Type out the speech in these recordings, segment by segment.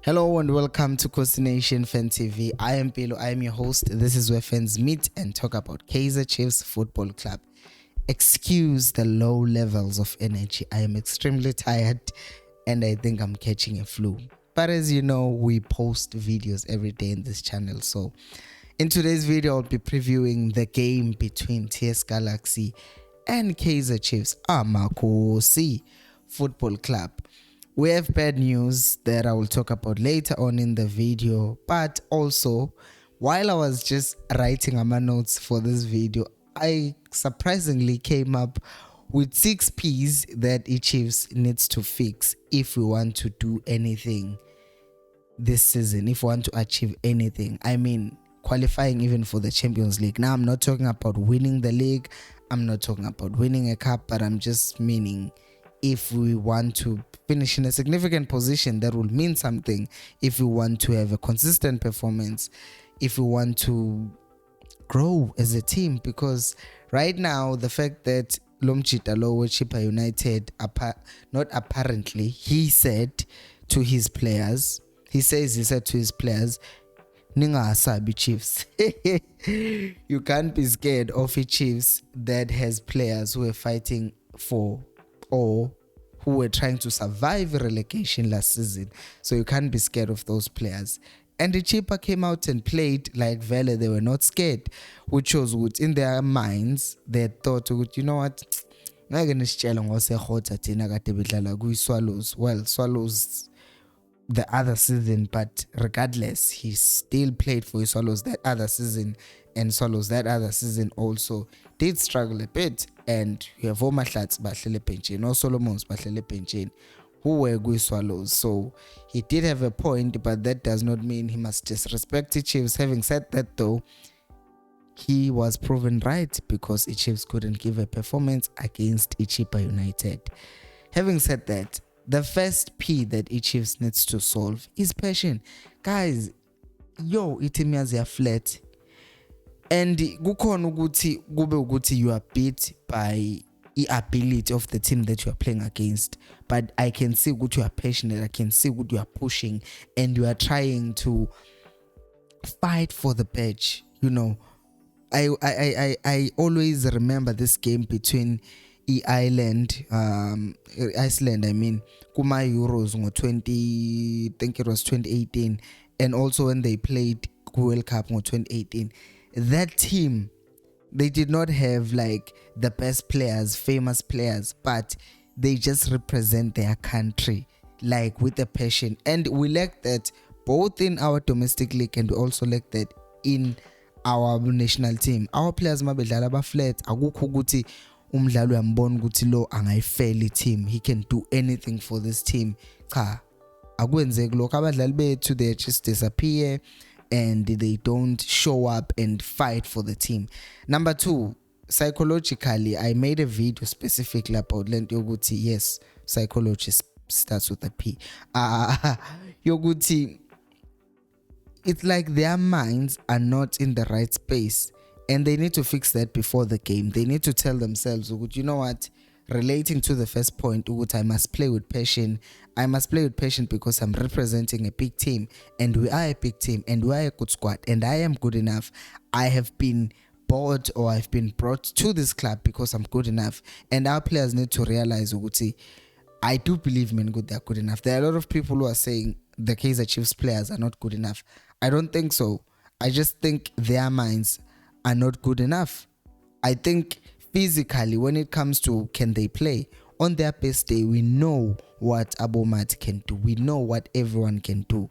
Hello and welcome to Khosi Nation Fan TV. I am Pilo, I am your host. This is where fans meet and talk about Kaizer Chiefs Football Club. Excuse the low levels of energy. I am extremely tired and I think I'm catching a flu. But as you know, we post videos every day in this channel. So in today's video, I'll be previewing the game between TS Galaxy and Kaizer Chiefs Khosi Football Club. We have bad news that I will talk about later on in the video, but also while I was just writing my notes for this video, I surprisingly came up with 6 P's that Chiefs needs to fix if we want to do anything this season, if we want to achieve anything. I mean, qualifying even for the Champions League. Now, I'm not talking about winning the league, I'm not talking about winning a cup, but I'm just meaning if we want to finish in a significant position, that will mean something. If we want to have a consistent performance, if we want to grow as a team, because right now the fact that Lomchita Lowe Chipa United, not apparently, he said to his players, Ninga Asabi Chiefs. You can't be scared of a Chiefs that has players who are fighting for or who were trying to survive relegation last season. So you can't be scared of those players. And the Chipa came out and played like Vele. They were not scared, which shows what in their minds they thought, you know what, Swallows. Well, Swallows the other season, but regardless, he still played for his Swallows that other season, and Swallows that other season also did struggle a bit. And you have Omahlats Bahlele Pension, no Solomons Bahlele Pension, who were good Swallows. So he did have a point, but that does not mean he must disrespect the Chiefs. Having said that, though, he was proven right because the Chiefs couldn't give a performance against Chipa United. Having said that, the first P that Chiefs needs to solve is passion. Guys, team is flat. And kukhona ukuthi kube ukuthi you are beat by the ability of the team that you are playing against, but I can see what you are passionate, I can see what you are pushing, and you are trying to fight for the badge. You know, I always remember this game between Iceland, I mean, Kuma Euros 20, I think it was 2018, and also when they played World Cup 2018. That team, they did not have like the best players, famous players, but they just represent their country like with a passion. And we lack that both in our domestic league, and we also lack that in our national team. Our players mabedlala ba flat, akukho ukuthi umdlali uyambona ukuthi lo angayifeli team, he can do anything for this team. Cha, akwenzeki lokho. Abadlali bethu, they just disappear and they don't show up and fight for the team. Number 2, psychologically, I made a video specifically about Lento Yoguti. Yes, psychology starts with a P. Yoguti, it's like their minds are not in the right space, and they need to fix that before the game. They need to tell themselves, you know what, relating to the first point, I must play with passion. I must play with passion because I'm representing a big team, and we are a big team, and we are a good squad, and I am good enough. I have been bought, or I've been brought to this club because I'm good enough, and our players need to realize, I do believe they're good enough. There are a lot of people who are saying the Kaizer Chiefs players are not good enough. I don't think so. I just think their minds are not good enough. I think physically, when it comes to can they play, on their best day, we know what Abomat can do. We know what everyone can do.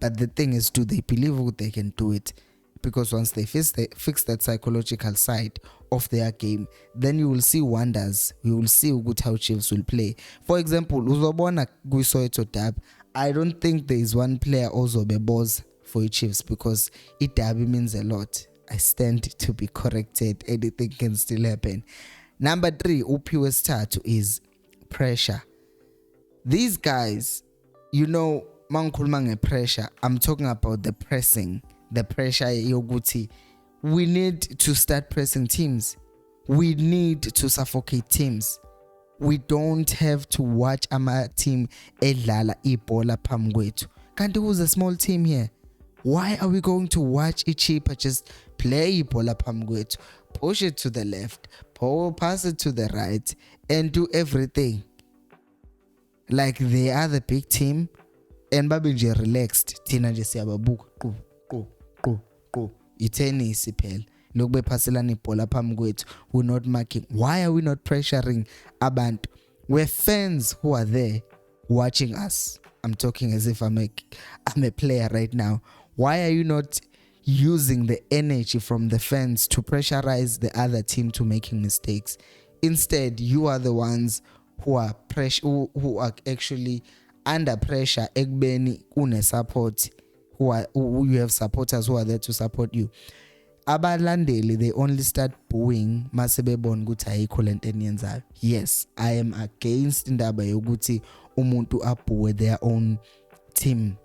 But the thing is, do they believe they can do it? Because once they fix that psychological side of their game, then you will see wonders. You will see how Chiefs will play. For example, Uzobona Guisoeto Dab, I don't think there is one player also be boss for Chiefs, because it derby means a lot. I stand to be corrected. Anything can still happen. Number 3, Upiwe Statu, is pressure. These guys, mankulmange pressure. I'm talking about the pressing, the pressure yoguti. We need to start pressing teams. We need to suffocate teams. We don't have to watch our team edlala ibola phambi kwethu. Kanti who's a small team here? Why are we going to watch Ichipa just play ibhola phambi kwethu, push it to the left, pass it to the right, and do everything like they are the big team, and babe nje relaxed, thina nje siyababuka qo itennis phela lokhu bephaselana ibhola phambi kwethu, we're not marking. Why are we not pressuring abantu? We're fans who are there watching us. I'm talking as if I'm a player right now. Why are you not using the energy from the fans to pressurize the other team to making mistakes? Instead, you are the ones who are who are actually under pressure. Ekubeni une support, who you have supporters who are there to support you. Abalandeli, they only start booing masebebona ukuthi ayikho lento eniyenzayo. Yes, I am against indaba yokuthi umuntu abhuwe their own team.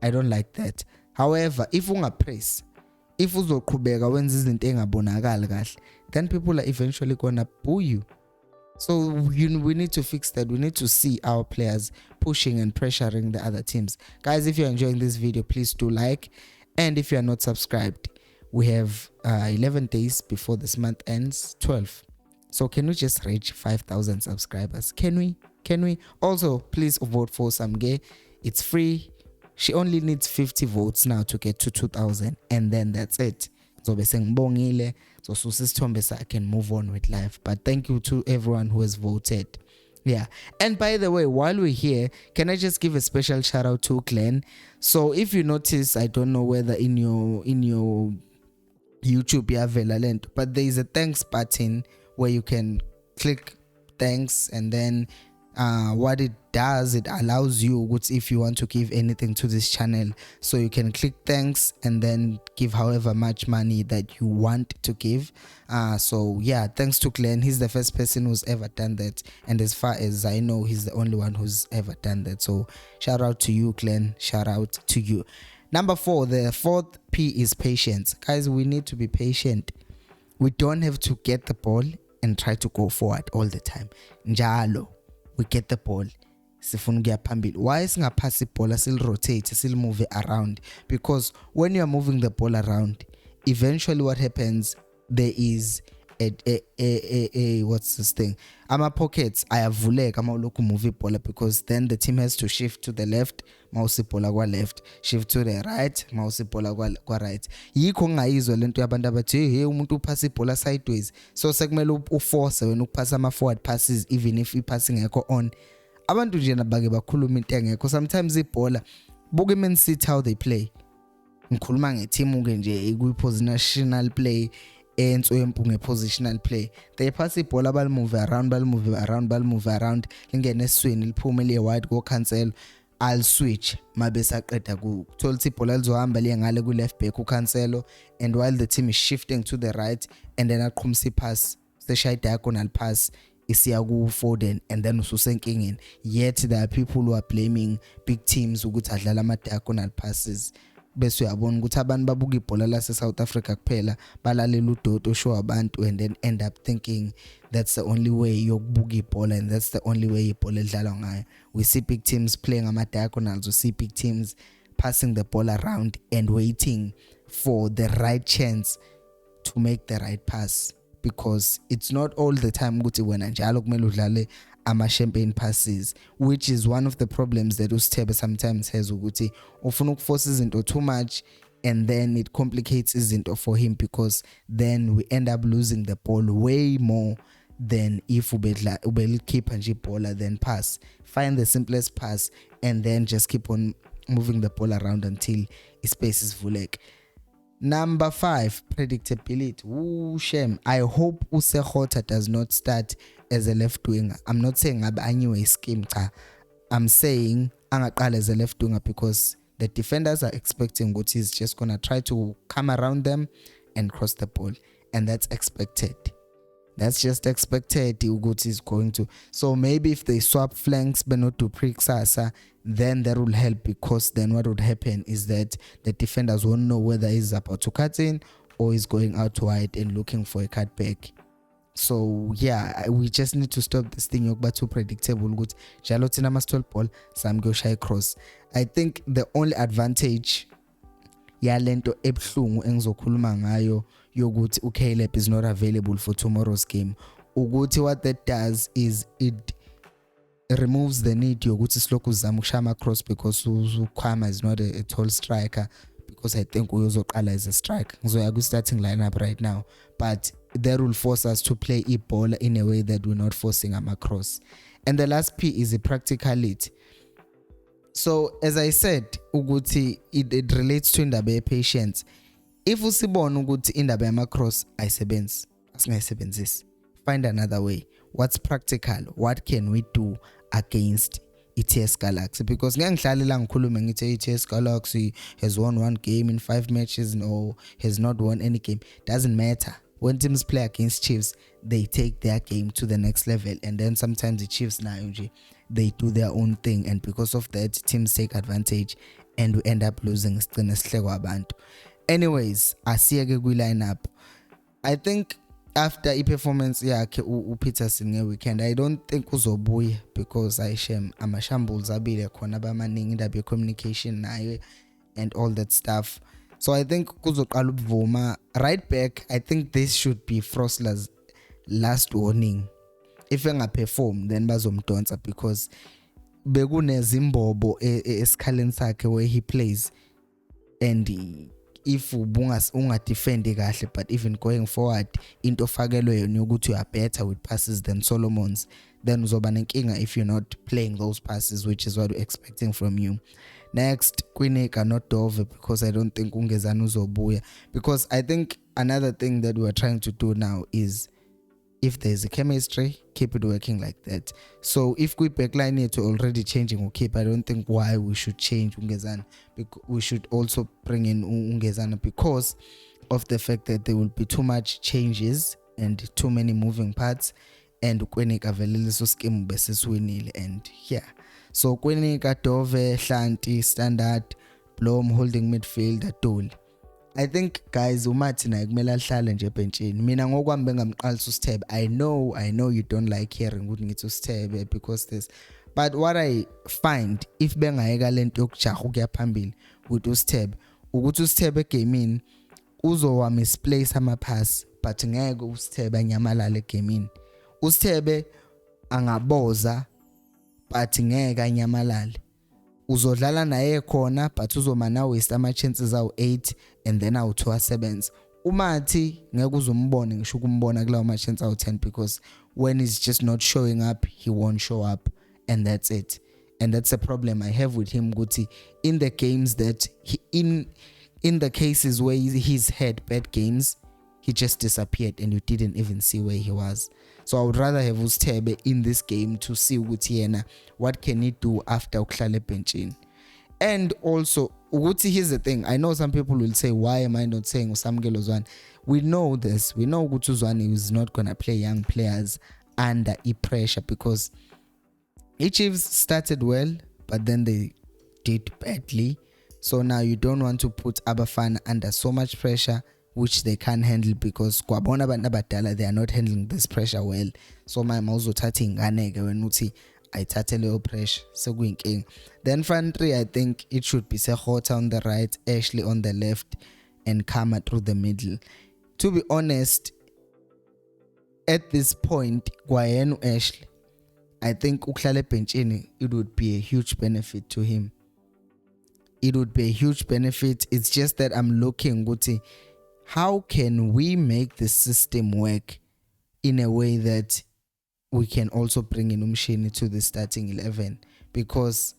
I don't like that. However, if ungapress, if uzoqhubeka wenza izinto engabonakali kahle, then people are eventually gonna boo you. So we need to fix that. We need to see our players pushing and pressuring the other teams. Guys, if you're enjoying this video, please do like. And if you are not subscribed, we have 11 days before this month ends, 12. So can we just reach 5,000 subscribers? Can we? Also, please vote for SAMUKELISIWE. It's free. She only needs 50 votes now to get to 2,000, and then that's it. So besengibongile, so susisithombe I can move on with life. But thank you to everyone who has voted. Yeah. And by the way, while we're here, can I just give a special shout out to Glenn? So if you notice, I don't know whether in your YouTube you have Velalent, but there is a thanks button where you can click thanks, and then what it does, it allows you, if you want to give anything to this channel, so you can click thanks and then give however much money that you want to give. So yeah, thanks to Glenn. He's the first person who's ever done that, and as far as I know, he's the only one who's ever done that. So shout out to you, Glenn. Shout out to you. Number 4, the fourth P is patience. Guys, we need to be patient. We don't have to get the ball and try to go forward all the time. Njalo, we get the ball, sifuna ukuya phambili. Why singaphasi ibhola sil rotate, sil move around? Because when you are moving the ball around, eventually what happens, there is what's this thing? Ama pockets ayavuleka mawulokhu move ibhola, because then the team has to shift to the left, mouse ibhola kwa left, shift to the right, mouse ibhola kwa right. Yikho ngayizwa lento yabantu abathi hey umuntu uphasa ibhola sideways. So sekumele uforce wena ukuphasa ama forward passes even if ipassing ekho on. Abantu nje nabake bakhuluma into engekho. Sometimes ibhola buke Man City how they play. Ngikhuluma ngeteam ke nje kuyi-positional play, positional play. They pass ibhola bal move around, lingene eswini liphume liye wide go cancel, I'll switch mabesa qeda ku thola ibhola lizohamba liye ngale ku left back ucancelo, and while the team is shifting to the right, and then aqhumisa pass, seshay diagonal pass isiya ku Foden, and then ususenkingeni. Yet there are people who are blaming big teams ukuthi adlala ama diagonal passes. Bese uyabona ukuthi abantu babuka ibhola lase South Africa kuphela, balalela udodo show abantu, and then end up thinking that's the only way yokubuka ibhola, and that's the only way ibhola edlalwa ngayo. We see big teams playing ama diagonals, we see big teams passing the ball around and waiting for the right chance to make the right pass, because it's not all the time ukuthi wena njalo kumele udlale ama champagne passes, which is one of the problems that Ustebe sometimes has, ukuthi ufuna ukuforce izinto too much, and then it complicates izinto for him, because then we end up losing the ball way more than if ubel keep nje ibhola then pass. Find the simplest pass and then just keep on moving the ball around until space is vulek. Number 5, predictability. Ooh, shame. I hope Usekota does not start as a left winger. I'm not saying anyway scheme. I'm saying angaqala as a left winger, because the defenders are expecting what he's just gonna try to come around them and cross the ball, and that's expected. That's just expected. Uguti is going to. So maybe if they swap flanks but not to Priksasa, then that will help, because then what would happen is that the defenders won't know whether he's about to cut in or he's going out wide and looking for a cutback. So yeah, we just need to stop this thing yokuba too predictable ukuthi njalo thina ama-stall ball sami kuyoshaya cross. I think the only advantage yalento ebuhlungu engizokhuluma ngayo yokuthi uCaleb is not available for tomorrow's game ukuthi what that does is it removes the need yokuthi silokhu uzama ukushaya ama-cross because uKhama is not a tall striker, because I think uyozoqala as a striker. Ngizoya ku-starting lineup right now, but that will force us to play ball in a way that we're not forcing ama-cross. And the last P is a practicality. So as I said ukuthi it relates to indaba ye-patience. If usibona ukuthi indaba yama-cross ayisebenzi, asingayisebenzisi, find another way. What's practical? What can we do against ETS Galaxy? Because ngihlale la ngikhulume ngithi ETS Galaxy has won one game in 5 matches, no, has not won any game. Doesn't matter. When teams play against Chiefs, they take their game to the next level, and then sometimes the Chiefs now they do their own thing, and because of that teams take advantage and we end up losing. Anyways, asiyeke kwi-lineup. I think after i-performance yakhe uPeterson nge-weekend, I don't think uzobuya because ama-shambles abile khona bamaningi indaba ye-communication naye and all that stuff. So I think kuzoqala ubuvuma. Right back, I think this should be Frosler's last warning. If engaperform then bazomdonsa, because bekunezimbobo esikhaleni sakhe where he plays, and if ungadefend kahle, but even going forward into fakelwe yona ukuthi you are better with passes than Solomon's, then uzoba nenkinga if you're not playing those passes, which is what we're expecting from you. Next, Kwinika, not Dove, because I don't think Ungezana uzobuya. Because I think another thing that we're trying to do now is, if there's a chemistry, keep it working like that. So if we backline it already changing, okay, I don't think why we should change Ungezana. We should also bring in Ungezana because of the fact that there will be too much changes and too many moving parts, and Kwinika velele so scheme beseswinile, and yeah. So Kwinika, Dove, Hlanti, Standard, Blom holding midfield, Dole. I think guys umathi naye kumele ahlale nje ebhenchini. Mina ngokwami bengamqalisa uSithebe. I know you don't like hearing ukuthi ngithi uSithebe because this, but what I find, if bengayeka lento yokujaha ukuya phambili with uSithebe, ukuthi uSithebe egamini uzowa misplace ama-pass, but ngeke uSithebe anyamalale egamini. uSithebe angaboza but ngeke anyamalale. Uzodlala naye khona but uzoma na waste ama-chances awu-8 and then awu-2 asebenza. Umathi ngeke uzombone ngisho ukumbona kulawo ma-chance awu-10, because when he's just not showing up, he won't show up, and that's it. And that's a problem I have with him, Guti. In the games that in the cases where he's had bad games, he just disappeared and you didn't even see where he was. So I would rather have uSithebe in this game to see ukuthi what can he do after ukuhlala ebhenchini. And also ukuthi, here's the thing, I know some people will say, why am I not saying uSamukelo Zwane? We know this. We know ukuthi uZwane is not going to play young players under pressure, because Chiefs started well but then they did badly. So now you don't want to put Abafana under so much pressure which they can't handle, because kwabona abantu abadala they are not handling this pressure well. So my mawuzothatha ingane when uthi ayithathe leyo pressure sekuyinkinga. Then front three, I think it should be Sehota on the right, Ashley on the left, and Khama through the middle. To be honest, at this point kwayena Ashley, I think ukuhlala ebhenchini, it would be a huge benefit to him. It would be a huge benefit. It's just that I'm looking ukuthi, how can we make the system work in a way that we can also bring in Umshini to the starting 11? Because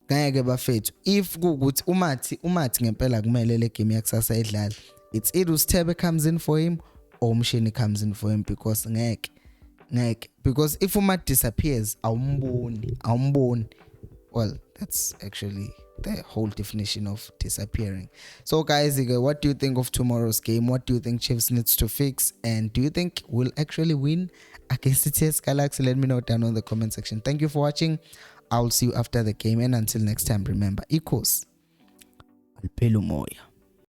ngeke bafethu, if kukuthi umathi ngempela kumele le game yakusasa idlala, it's either uSithebe comes in for him or Umshini comes in for him, because ngeke, because if Umathi disappears, awumboni. Well, that's actually the whole definition of disappearing. So guys, what do you think of tomorrow's game? What do you think Chiefs needs to fix? And do you think we'll actually win against ETS Galaxy? Let me know down in the comment section. Thank you for watching. I'll see you after the game, and until next time, remember, equals Alpelu Moya.